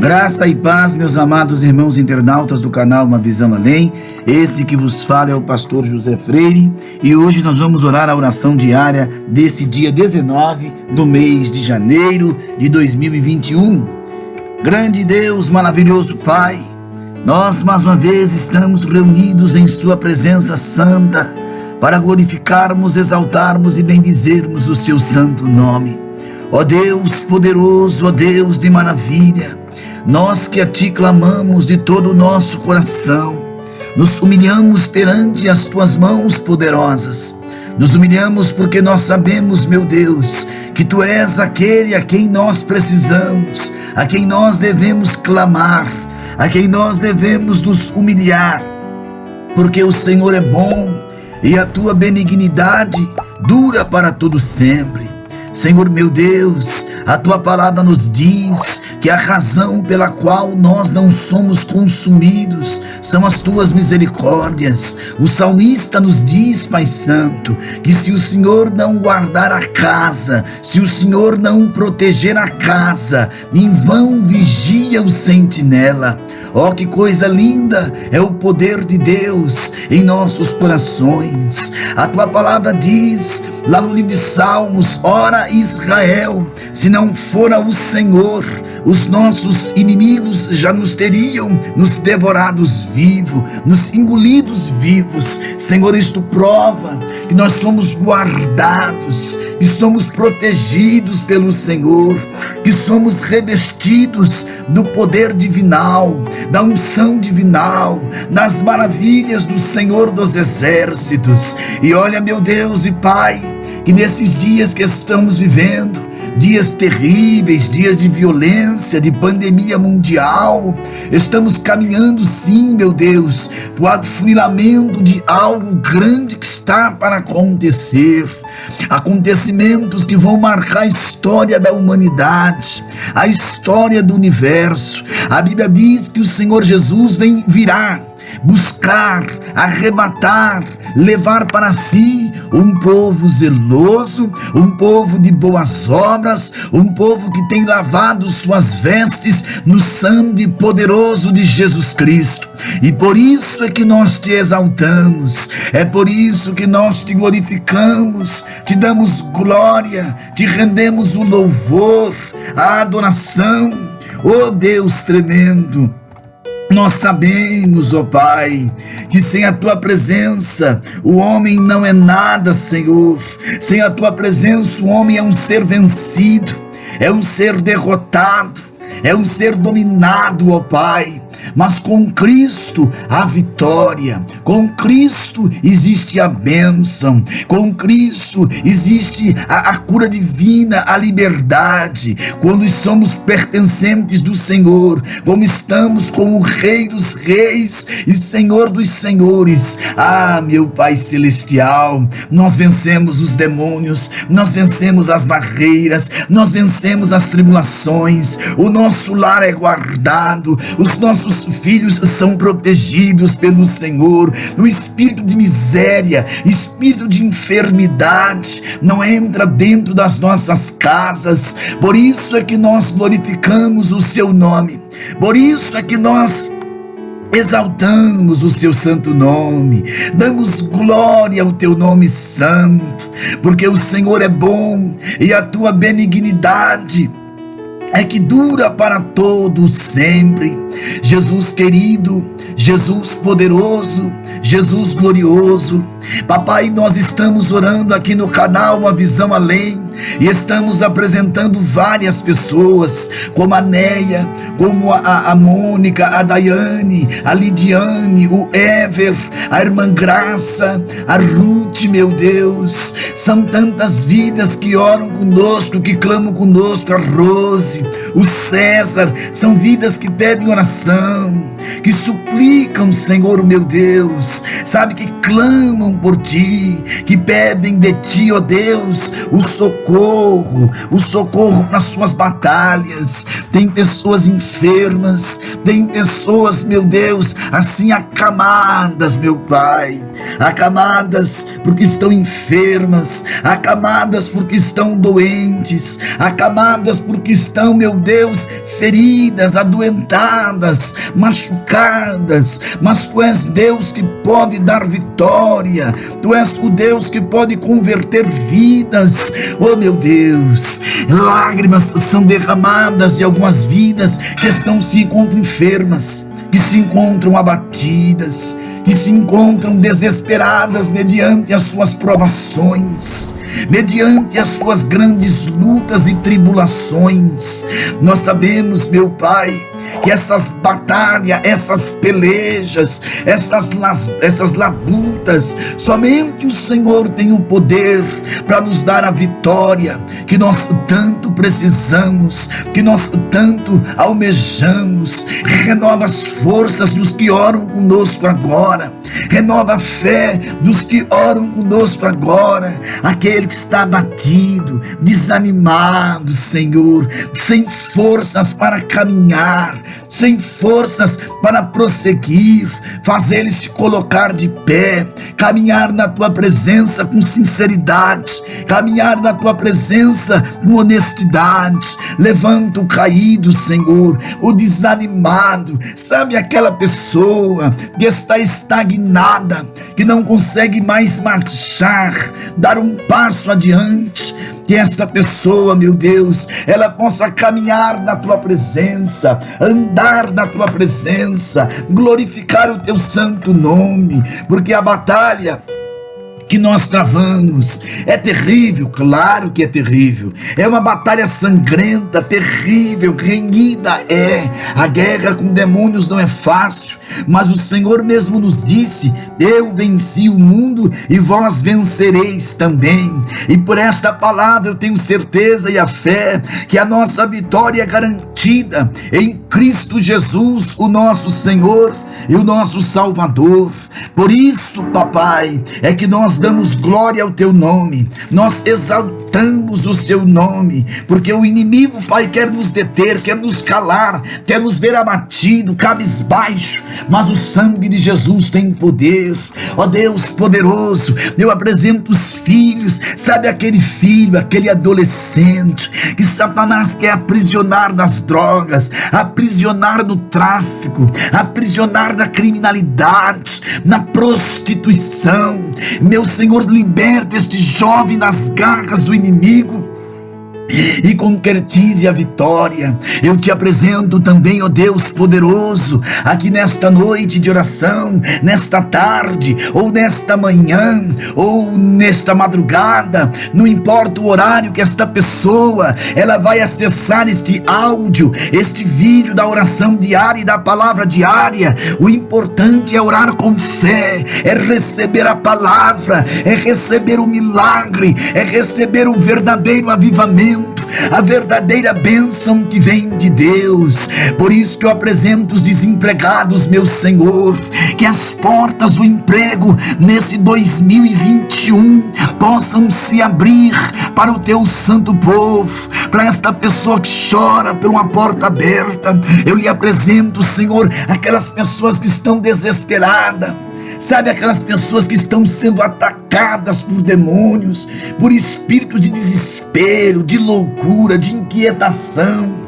Graça e paz, meus amados irmãos internautas do canal Uma Visão Além. Esse que vos fala é o pastor José Freire e hoje nós vamos orar a oração diária desse dia 19 do mês de janeiro de 2021. Grande Deus, maravilhoso Pai, nós mais uma vez estamos reunidos em Sua presença santa para glorificarmos, exaltarmos e bendizermos o Seu santo nome. Ó Deus poderoso, ó Deus de maravilha, nós que a Ti clamamos de todo o nosso coração, nos humilhamos perante as Tuas mãos poderosas, nos humilhamos porque nós sabemos, meu Deus, que Tu és aquele a quem nós precisamos, a quem nós devemos clamar, a quem nós devemos nos humilhar, porque o Senhor é bom e a Tua benignidade dura para todo sempre. Senhor meu Deus, a Tua palavra nos diz que a razão pela qual nós não somos consumidos são as Tuas misericórdias. O salmista nos diz, Pai Santo, que se o Senhor não guardar a casa, se o Senhor não proteger a casa, em vão vigia o sentinela. Oh, que coisa linda é o poder de Deus em nossos corações. A Tua palavra diz lá no livro de Salmos: ora Israel, se não fora o Senhor, os nossos inimigos já nos teriam nos devorados vivos, nos engolidos vivos. Senhor, isto prova que nós somos guardados, que somos protegidos pelo Senhor, que somos revestidos do poder divinal, da unção divinal, das maravilhas do Senhor dos exércitos. E olha, meu Deus e Pai, que nesses dias que estamos vivendo, dias terríveis, dias de violência, de pandemia mundial, estamos caminhando sim, meu Deus, para o afunilamento de algo grande que está para acontecer. Acontecimentos que vão marcar a história da humanidade, a história do universo. A Bíblia diz que o Senhor Jesus virá buscar, arrebatar, levar para si um povo zeloso, um povo de boas obras, um povo que tem lavado suas vestes no sangue poderoso de Jesus Cristo. E por isso é que nós Te exaltamos, é por isso que nós Te glorificamos, Te damos glória, Te rendemos o louvor, a adoração. Oh Deus tremendo, nós sabemos, ó Pai, que sem a Tua presença o homem não é nada, Senhor. Sem a Tua presença o homem é um ser vencido, é um ser derrotado, é um ser dominado, ó Pai. Mas com Cristo a vitória, com Cristo existe a bênção, com Cristo existe a cura divina, a liberdade. Quando somos pertencentes do Senhor, como estamos com o Rei dos Reis e Senhor dos Senhores, meu Pai Celestial, nós vencemos os demônios, nós vencemos as barreiras, nós vencemos as tribulações, o nosso lar é guardado, os nossos filhos são protegidos pelo Senhor. O espírito de miséria, espírito de enfermidade não entra dentro das nossas casas. Por isso é que nós glorificamos o Seu nome, por isso é que nós exaltamos o Seu santo nome, damos glória ao Teu nome santo, porque o Senhor é bom e a Tua benignidade é que dura para todo sempre. Jesus querido, Jesus poderoso, Jesus glorioso, Papai, nós estamos orando aqui no canal Uma Visão Além e estamos apresentando várias pessoas, como a Neia, como a Mônica, a Daiane, a Lidiane, o Ever, a irmã Graça, a Ruth, meu Deus. São tantas vidas que oram conosco, que clamam conosco, a Rose, o César. São vidas que pedem oração. que suplicam, Senhor meu Deus, sabe, que clamam por Ti, que pedem de Ti, ó Deus, o socorro nas suas batalhas. Tem pessoas enfermas, tem pessoas, meu Deus, assim acamadas, meu Pai, acamadas porque estão enfermas, acamadas porque estão doentes, acamadas porque estão, meu Deus, feridas, adoentadas, machucadas. Mas Tu és Deus que pode dar vitória, Tu és o Deus que pode converter vidas. Oh meu Deus, lágrimas são derramadas de algumas vidas que se encontram enfermas, que se encontram abatidas, que se encontram desesperadas mediante as suas provações, mediante as suas grandes lutas e tribulações. Nós sabemos, meu Pai, que essas batalhas, essas pelejas, essas labutas, somente o Senhor tem o poder para nos dar a vitória que nós tanto precisamos, que nós tanto almejamos. Renova as forças dos que oram conosco agora, renova a fé dos que oram conosco agora. Aquele que está abatido, desanimado, Senhor, sem forças para caminhar, sem forças para prosseguir, faz ele se colocar de pé, caminhar na Tua presença com sinceridade, caminhar na Tua presença com honestidade. Levanta o caído, Senhor, o desanimado, sabe, aquela pessoa que está estagnada, que não consegue mais marchar, dar um passo adiante. Que esta pessoa, meu Deus, ela possa caminhar na Tua presença, andar na Tua presença, glorificar o Teu santo nome, porque a batalha que nós travamos é terrível, claro que é terrível, é uma batalha sangrenta, terrível, renhida é. A guerra com demônios não é fácil, mas o Senhor mesmo nos disse: eu venci o mundo e vós vencereis também. E por esta palavra eu tenho certeza e a fé que a nossa vitória é garantida em Cristo Jesus, o nosso Senhor e o nosso Salvador. Por isso, papai, é que nós damos glória ao Teu nome, nós exaltamos o Seu nome, porque o inimigo, Pai, quer nos deter, quer nos calar, quer nos ver abatido, cabisbaixo, mas o sangue de Jesus tem poder. Ó Deus poderoso, eu apresento os filhos, sabe, aquele filho, aquele adolescente que Satanás quer aprisionar nas drogas, aprisionar no tráfico, aprisionar na criminalidade, na prostituição. Meu Senhor, liberta este jovem das garras do inimigo e concretize a vitória. Eu Te apresento também, ó Deus poderoso, aqui nesta noite de oração, nesta tarde, ou nesta manhã, ou nesta madrugada, não importa o horário que esta pessoa, ela vai acessar este áudio, este vídeo da oração diária e da palavra diária. O importante é orar com fé, é receber a palavra, é receber o milagre, é receber o verdadeiro avivamento, a verdadeira bênção que vem de Deus. Por isso que eu apresento os desempregados, meu Senhor, que as portas do emprego nesse 2021 possam se abrir para o Teu santo povo, para esta pessoa que chora por uma porta aberta. Eu lhe apresento, Senhor, aquelas pessoas que estão desesperadas, sabe, aquelas pessoas que estão sendo atacadas por demônios, por espíritos de desespero, de loucura, de inquietação.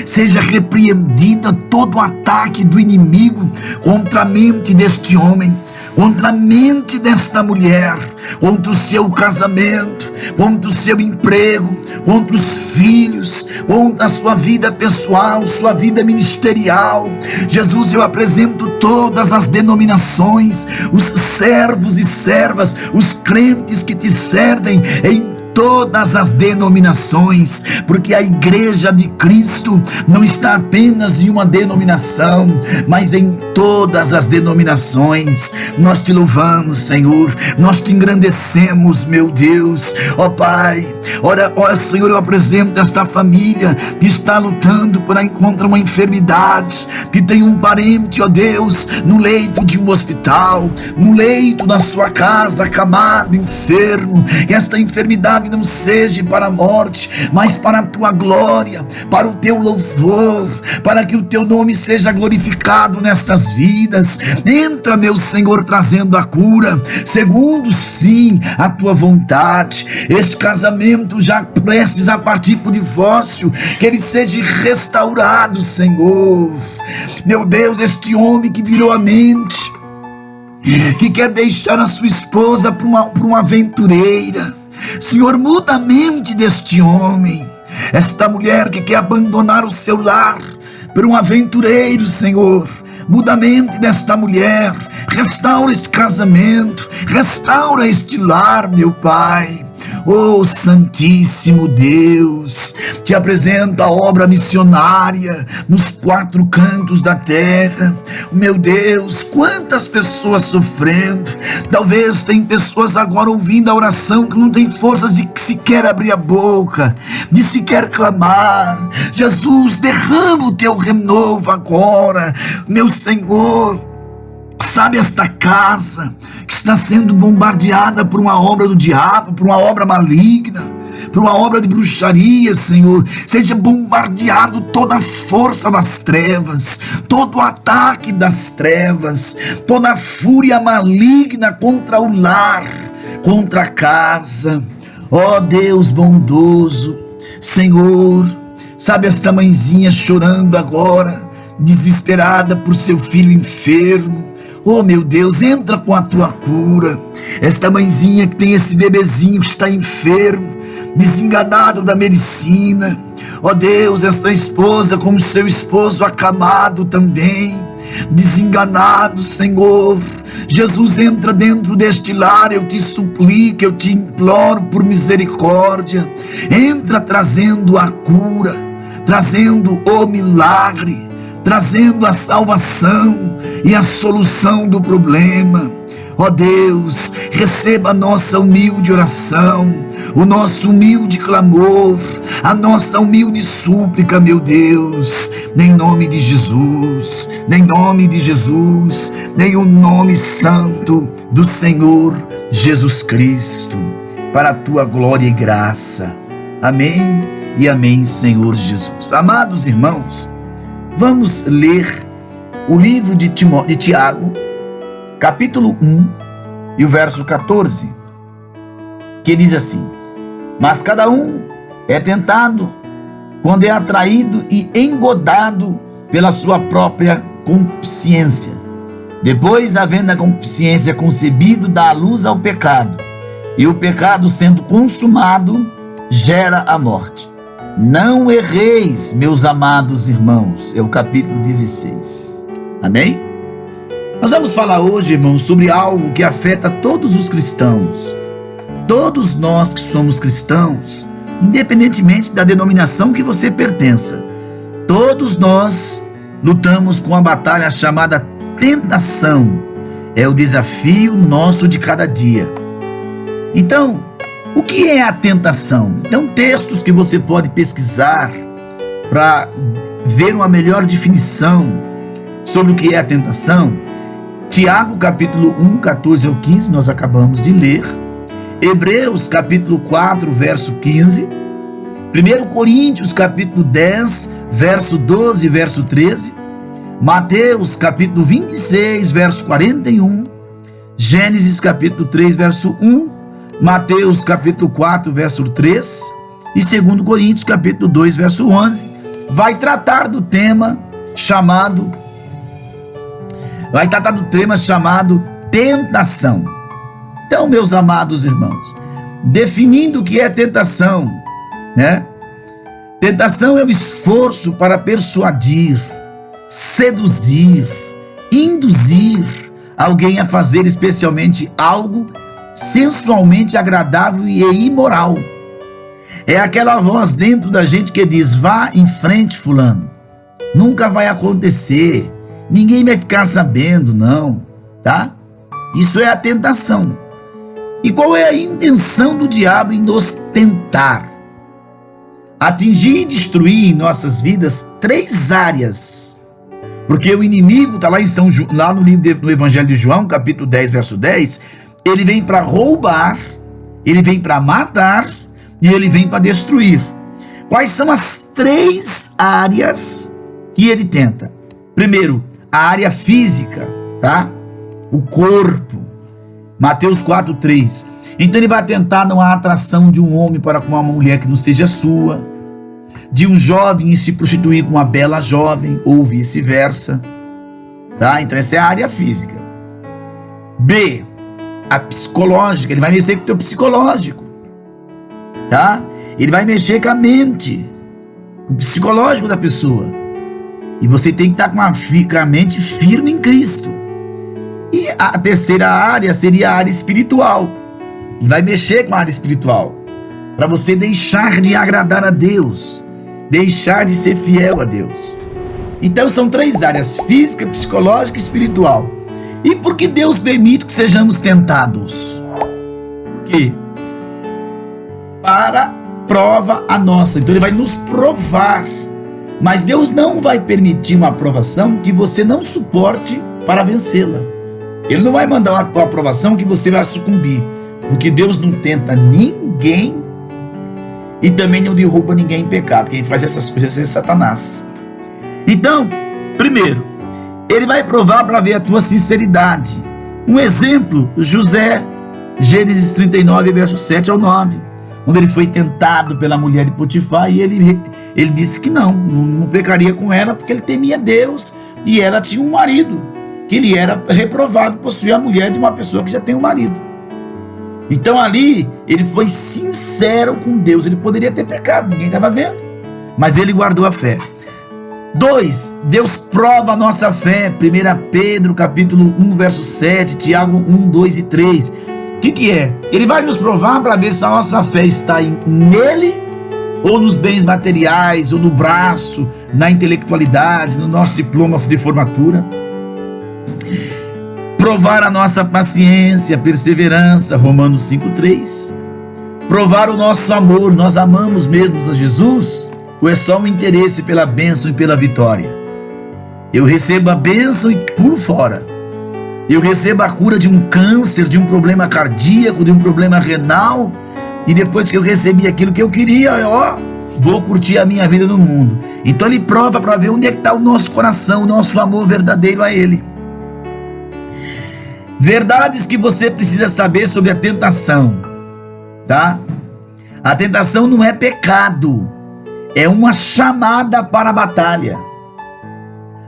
Seja repreendida todo o ataque do inimigo contra a mente deste homem, contra a mente desta mulher, contra o seu casamento, contra o seu emprego, contra os filhos, contra a sua vida pessoal, sua vida ministerial. Jesus, eu apresento todas as denominações, os servos e servas, os crentes que Te servem em todas as denominações, porque a igreja de Cristo não está apenas em uma denominação, mas em todas as denominações. Nós te louvamos, Senhor, nós te engrandecemos, meu Deus. Ó Pai, ora, Senhor, eu apresento esta família que está lutando para encontrar uma enfermidade, que tem um parente, ó Deus, no leito de um hospital, no leito da sua casa, acamado, enfermo. Que esta enfermidade não seja para a morte, mas para a tua glória, para o teu louvor, para que o teu nome seja glorificado nestas vidas. Entra, meu Senhor, trazendo a cura, segundo sim a tua vontade. Este casamento já prestes a partir para o divórcio, que ele seja restaurado, Senhor. Meu Deus, este homem que virou a mente, que quer deixar a sua esposa para uma aventureira, Senhor, muda a mente deste homem. Esta mulher que quer abandonar o seu lar por um aventureiro, Senhor, muda a mente desta mulher, restaura este casamento, restaura este lar, meu Pai. Oh Santíssimo Deus, te apresento a obra missionária nos 4 cantos da terra. Meu Deus, quantas pessoas sofrendo. Talvez tem pessoas agora ouvindo a oração que não tem forças de sequer abrir a boca, de sequer clamar. Jesus, derrama o teu renovo agora, meu Senhor. Sabe, esta casa que está sendo bombardeada por uma obra do diabo, por uma obra maligna, por uma obra de bruxaria, Senhor, seja bombardeado toda a força das trevas, todo o ataque das trevas, toda a fúria maligna contra o lar, contra a casa. Ó Deus bondoso, Senhor, sabe, esta mãezinha chorando agora, desesperada por seu filho enfermo. Oh meu Deus, entra com a tua cura. Esta mãezinha que tem esse bebezinho que está enfermo, desenganado da medicina. Ó Deus, essa esposa como seu esposo acamado também, desenganado, Senhor. Jesus, entra dentro deste lar, eu te suplico, eu te imploro por misericórdia. Entra trazendo a cura, trazendo o milagre, trazendo a salvação e a solução do problema. Ó Deus, receba a nossa humilde oração, o nosso humilde clamor, a nossa humilde súplica, meu Deus, em nome de Jesus, em nome de Jesus, em o nome santo do Senhor Jesus Cristo, para a tua glória e graça. Amém e amém, Senhor Jesus. Amados irmãos, vamos ler o livro de Tiago, capítulo 1 e o verso 14, que diz assim: mas cada um é tentado quando é atraído e engodado pela sua própria concupiscência. Depois, havendo a concupiscência concebido, dá a luz ao pecado, e o pecado, sendo consumado, gera a morte. Não erreis, meus amados irmãos. É o capítulo 16. Amém? Nós vamos falar hoje, irmãos, sobre algo que afeta todos os cristãos. Todos nós que somos cristãos, independentemente da denominação que você pertença, todos nós lutamos com a batalha chamada tentação. É o desafio nosso de cada dia. Então, o que é a tentação? Então, textos que você pode pesquisar para ver uma melhor definição sobre o que é a tentação. Tiago, capítulo 1, 14 ao 15, nós acabamos de ler. Hebreus, capítulo 4, verso 15. 1 Coríntios, capítulo 10, verso 12 e verso 13. Mateus, capítulo 26, verso 41. Gênesis, capítulo 3, verso 1. Mateus capítulo 4, verso 3 e 2 Coríntios capítulo 2, verso 11, vai tratar do tema chamado tentação. Então, meus amados irmãos, definindo o que é tentação, né? Tentação é o esforço para persuadir, seduzir, induzir alguém a fazer especialmente algo sensualmente agradável e imoral, É aquela voz dentro da gente que diz: vá em frente, fulano. Nunca vai acontecer. Ninguém vai ficar sabendo, não, tá? Isso é a tentação. E qual é a intenção do diabo em nos tentar? Atingir e destruir em nossas vidas 3 áreas. Porque o inimigo está lá no livro do Evangelho de João, capítulo 10, verso 10, ele vem para roubar, ele vem para matar e ele vem para destruir. Quais são as 3 áreas que ele tenta? Primeiro, a área física, tá? O corpo. Mateus 4:3. Então ele vai tentar não a atração de um homem para com uma mulher que não seja sua, de um jovem se prostituir com uma bela jovem, ou vice-versa, tá? Então essa é a área física. B, a psicológica. Ele vai mexer com o teu psicológico, tá? Ele vai mexer com a mente, com o psicológico da pessoa. E você tem que estar com a mente firme em Cristo. E a terceira área seria a área espiritual. Ele vai mexer com a área espiritual, para você deixar de agradar a Deus, deixar de ser fiel a Deus. Então são 3 áreas: física, psicológica e espiritual. E por que Deus permite que sejamos tentados? Por quê? Para prova a nossa. Então ele vai nos provar. Mas Deus não vai permitir uma aprovação que você não suporte para vencê-la. Ele não vai mandar uma aprovação que você vai sucumbir. Porque Deus não tenta ninguém e também não derruba ninguém em pecado. Quem faz essas coisas é Satanás. Então, primeiro, ele vai provar para ver a tua sinceridade. Um exemplo, José, Gênesis 39, verso 7 ao 9. Quando ele foi tentado pela mulher de Potifar, e ele disse que não pecaria com ela, porque ele temia Deus, e ela tinha um marido, que ele era reprovado, possuía a mulher de uma pessoa que já tem um marido. Então ali, ele foi sincero com Deus. Ele poderia ter pecado, ninguém estava vendo, mas ele guardou a fé. 2, Deus prova a nossa fé. 1 Pedro capítulo 1, verso 7, Tiago 1, 2 e 3. O que é? Ele vai nos provar para ver se a nossa fé está nele, ou nos bens materiais, ou no braço, na intelectualidade, no nosso diploma de formatura. Provar a nossa paciência, perseverança, Romanos 5:3. Provar o nosso amor, nós amamos mesmo a Jesus, ou é só um interesse pela bênção e pela vitória? Eu recebo a bênção e pulo fora. Eu recebo a cura de um câncer, de um problema cardíaco, de um problema renal, e depois que eu recebi aquilo que eu queria, vou curtir a minha vida no mundo. Então ele prova para ver onde é que está o nosso coração, o nosso amor verdadeiro a ele. Verdades que você precisa saber sobre a tentação, tá? A tentação não é pecado, é uma chamada para a batalha.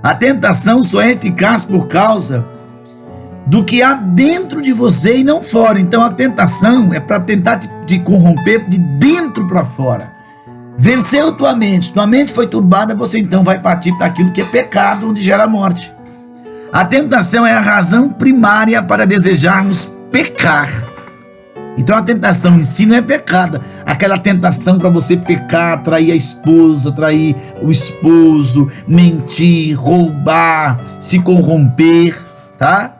A tentação só é eficaz por causa do que há dentro de você e não fora. Então a tentação é para tentar te corromper de dentro para fora. Venceu tua mente foi turbada, você então vai partir para aquilo que é pecado, onde gera morte. A tentação é a razão primária para desejarmos pecar. Então a tentação em si não é pecado. Aquela tentação para você pecar, trair a esposa, trair o esposo, mentir, roubar, se corromper, tá?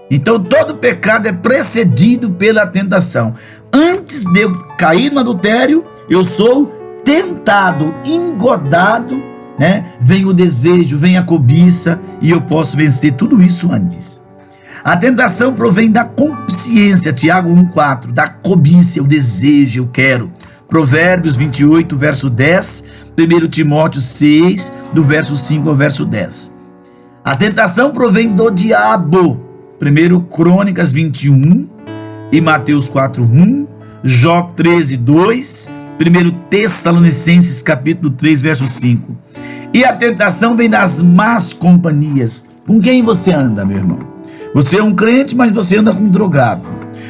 Então todo pecado é precedido pela tentação. Antes de eu cair no adultério, eu sou tentado, engodado, né? Vem o desejo, vem a cobiça, e eu posso vencer tudo isso antes. A tentação provém da consciência, Tiago 1,4, da cobiça, o desejo, eu quero. Provérbios 28, verso 10, 1 Timóteo 6, do verso 5 ao verso 10. A tentação provém do diabo, 1 Crônicas 21 e Mateus 4:1, Jó 13:2, 1 Tessalonicenses capítulo 3, verso 5. E a tentação vem das más companhias. Com quem você anda, meu irmão? Você é um crente, mas você anda com um drogado.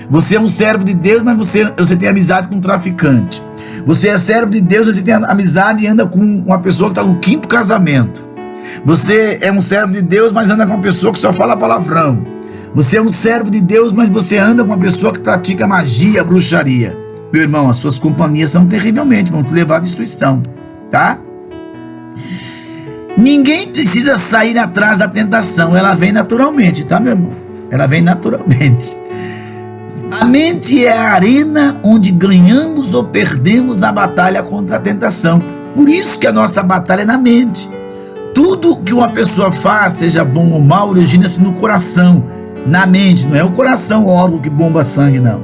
Você é um servo de Deus, mas você tem amizade com um traficante. Você é servo de Deus, você tem amizade e anda com uma pessoa que está no 5º casamento. Você é um servo de Deus, mas anda com uma pessoa que só fala palavrão. Você é um servo de Deus, mas você anda com uma pessoa que pratica magia, bruxaria. meu irmão, as suas companhias são terrivelmente, vão te levar à destruição, tá? Ninguém precisa sair atrás da tentação, ela vem naturalmente, tá, meu irmão? Ela vem naturalmente. A mente é a arena onde ganhamos ou perdemos a batalha contra a tentação. Por isso que a nossa batalha é na mente. Tudo que uma pessoa faz, seja bom ou mal, origina-se no coração, na mente. Não é o coração o órgão que bomba sangue, não.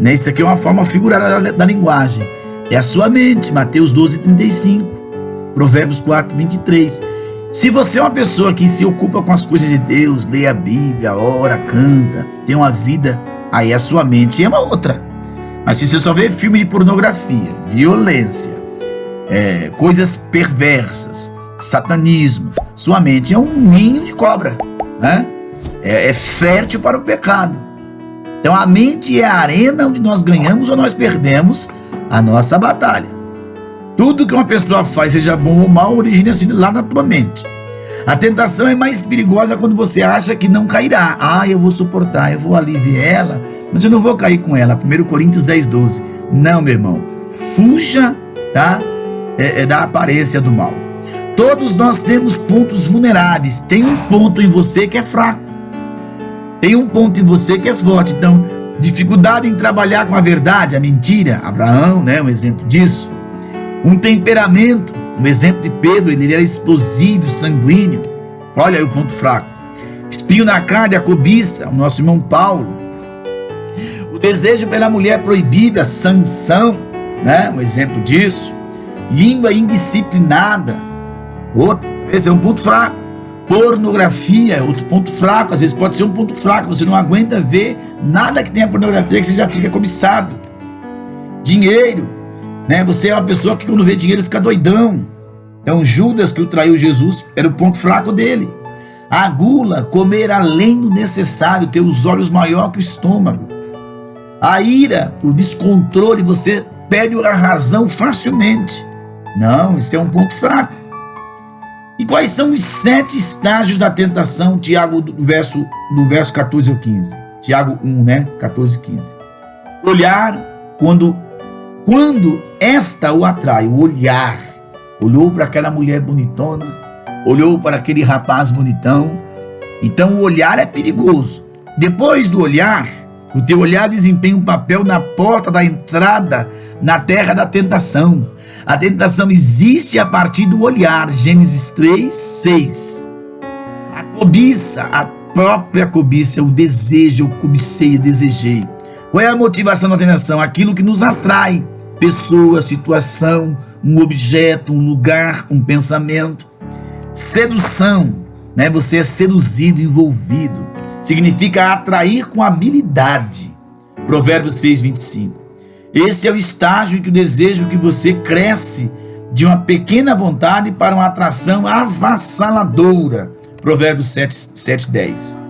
Isso aqui é uma forma figurada da linguagem. É a sua mente. Mateus 12:35, Provérbios 4:23. Se você é uma pessoa que se ocupa com as coisas de Deus, lê a Bíblia, ora, canta, tem uma vida, aí a sua mente é uma outra. Mas se você só vê filme de pornografia, violência, coisas perversas, satanismo, sua mente é um ninho de cobra, né? É fértil para o pecado. Então a mente é a arena onde nós ganhamos ou nós perdemos a nossa batalha. Tudo que uma pessoa faz, seja bom ou mal, origina-se lá na tua mente. A tentação é mais perigosa quando você acha que não cairá. Eu vou suportar, eu vou aliviar ela, mas eu não vou cair com ela. 1 Coríntios 10:12. Não, meu irmão. Fuja, tá? Da aparência do mal. Todos nós temos pontos vulneráveis. Tem um ponto em você que é fraco. Tem um ponto em você que é forte. Então, dificuldade em trabalhar com a verdade, a mentira. Abraão, né? Um exemplo disso. Um temperamento, um exemplo de Pedro, ele era explosivo, sanguíneo. Olha aí o ponto fraco. Espinho na carne, a cobiça, o nosso irmão Paulo. O desejo pela mulher proibida, Sansão, né? Um exemplo disso. Língua indisciplinada, outro, esse é um ponto fraco. Pornografia é outro ponto fraco, às vezes pode ser um ponto fraco, você não aguenta ver nada que tenha pornografia que você já fica cobiçado. Dinheiro, né? Você é uma pessoa que quando vê dinheiro fica doidão. Então Judas, que o traiu Jesus, era o ponto fraco dele. A gula, comer além do necessário, ter os olhos maior que o estômago. A ira, o descontrole, você perde a razão facilmente. Não, isso é um ponto fraco. E quais são os 7 estágios da tentação? Tiago, do verso 14 ao 15. Tiago 1, né? 14 e 15. Olhar, quando esta o atrai, o olhar. Olhou para aquela mulher bonitona, olhou para aquele rapaz bonitão. Então o olhar é perigoso. Depois do olhar, o teu olhar desempenha um papel na porta da entrada na terra da tentação. A tentação existe a partir do olhar. Gênesis 3:6. A cobiça, a própria cobiça, é o desejo, eu cobicei, eu desejei. Qual é a motivação da tentação? Aquilo que nos atrai. Pessoa, situação, um objeto, um lugar, um pensamento. Sedução, né? Você é seduzido, envolvido. Significa atrair com habilidade. Provérbios 6:25. Esse é o estágio em que o desejo que você cresce de uma pequena vontade para uma atração avassaladora. Provérbios 7:10.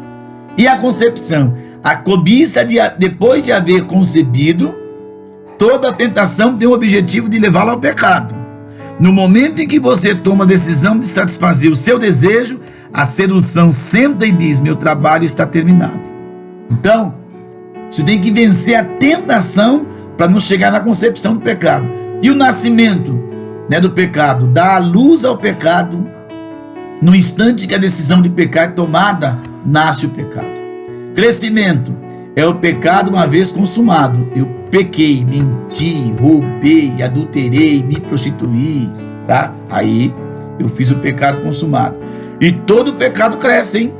E a concepção? A cobiça, depois de haver concebido, toda tentação tem o objetivo de levá-lo ao pecado. No momento em que você toma a decisão de satisfazer o seu desejo, a sedução senta e diz: meu trabalho está terminado. Então, você tem que vencer a tentação para não chegar na concepção do pecado. E o nascimento, né, do pecado, dá a luz ao pecado. No instante que a decisão de pecar é tomada, nasce o pecado. Crescimento é o pecado uma vez consumado. Eu pequei, menti, roubei, adulterei, me prostituí, tá? Aí eu fiz o pecado consumado. E todo pecado cresce, hein?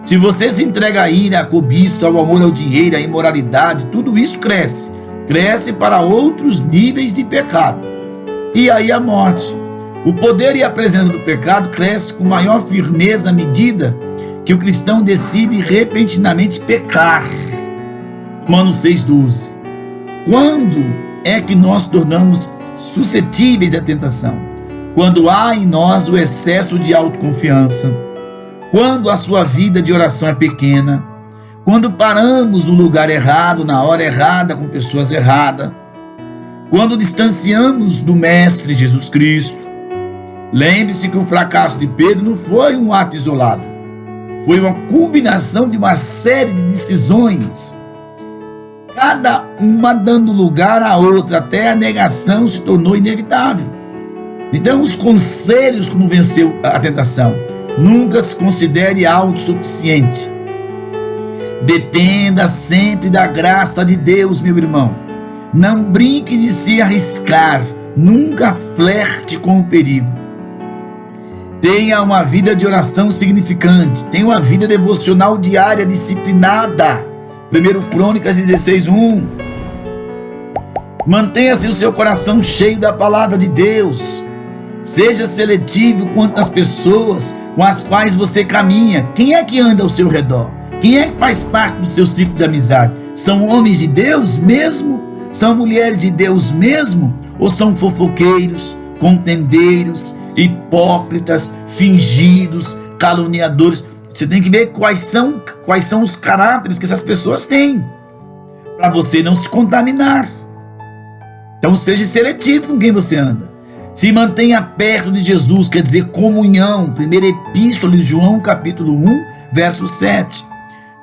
Se você se entrega à ira, à cobiça, ao amor ao dinheiro, à imoralidade, tudo isso cresce. Cresce para outros níveis de pecado. E aí a morte. O poder e a presença do pecado cresce com maior firmeza à medida que o cristão decide repentinamente pecar. Romanos 6:12. Quando é que nós tornamos suscetíveis à tentação? Quando há em nós o excesso de autoconfiança, quando a sua vida de oração é pequena, quando paramos no lugar errado, na hora errada, com pessoas erradas, quando distanciamos do Mestre Jesus Cristo. Lembre-se que o fracasso de Pedro não foi um ato isolado, foi uma culminação de uma série de decisões. cada uma dando lugar à outra, até a negação se tornou inevitável. Então, os conselhos como vencer a tentação: nunca se considere autossuficiente. Dependa sempre da graça de Deus, meu irmão. Não brinque de se arriscar. Nunca flerte com o perigo. Tenha uma vida de oração significante. Tenha uma vida devocional diária disciplinada. 1 Crônicas 16:1. Mantenha-se o seu coração cheio da palavra de Deus. Seja seletivo quanto às pessoas com as quais você caminha. Quem é que anda ao seu redor? Quem é que faz parte do seu ciclo de amizade? São homens de Deus mesmo? São mulheres de Deus mesmo? Ou são fofoqueiros, contendeiros, hipócritas, fingidos, caluniadores? Você tem que ver quais são os caráteres que essas pessoas têm, para você não se contaminar. Então seja seletivo com quem você anda. Se mantenha perto de Jesus, quer dizer comunhão. Primeira epístola de João, capítulo 1, verso 7.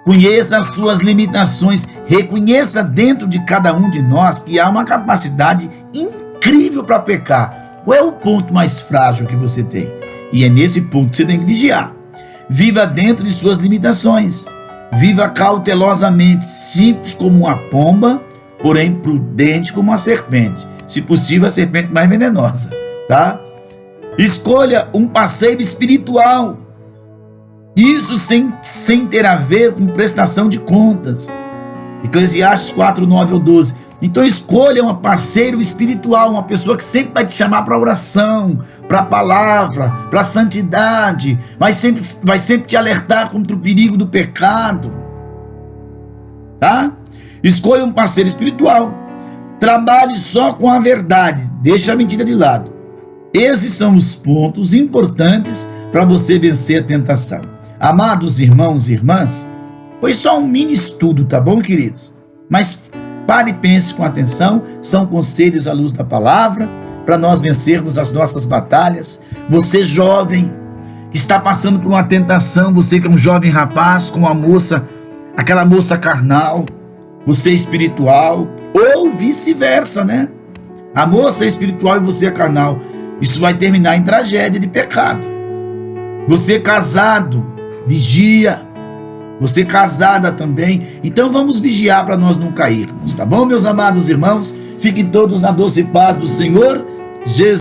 Conheça as suas limitações. Reconheça dentro de cada um de nós que há uma capacidade incrível para pecar. Qual é o ponto mais frágil que você tem? E é nesse ponto que você tem que vigiar. Viva dentro de suas limitações. Viva cautelosamente, simples como uma pomba, porém prudente como uma serpente. Se possível, a serpente mais venenosa, tá? Escolha um parceiro espiritual. Isso sem ter a ver com prestação de contas. Eclesiastes 4, 9 ou 12. Então escolha um parceiro espiritual, uma pessoa que sempre vai te chamar para oração, para a palavra, para a santidade, vai sempre te alertar contra o perigo do pecado, tá? Escolha um parceiro espiritual. Trabalhe só com a verdade, deixa a mentira de lado. Esses são os pontos importantes para você vencer a tentação. Amados irmãos e irmãs, foi só um mini estudo, tá bom, queridos? Mas pare e pense com atenção, são conselhos à luz da palavra, para nós vencermos as nossas batalhas. Você jovem, que está passando por uma tentação, você que é um jovem rapaz com uma moça, aquela moça carnal, você espiritual, ou vice-versa, né? A moça é espiritual e você é carnal. Isso vai terminar em tragédia de pecado. Você casado, vigia. Você casada também. Então vamos vigiar para nós não cairmos, tá bom, meus amados irmãos? Fiquem todos na doce paz do Senhor Jesus.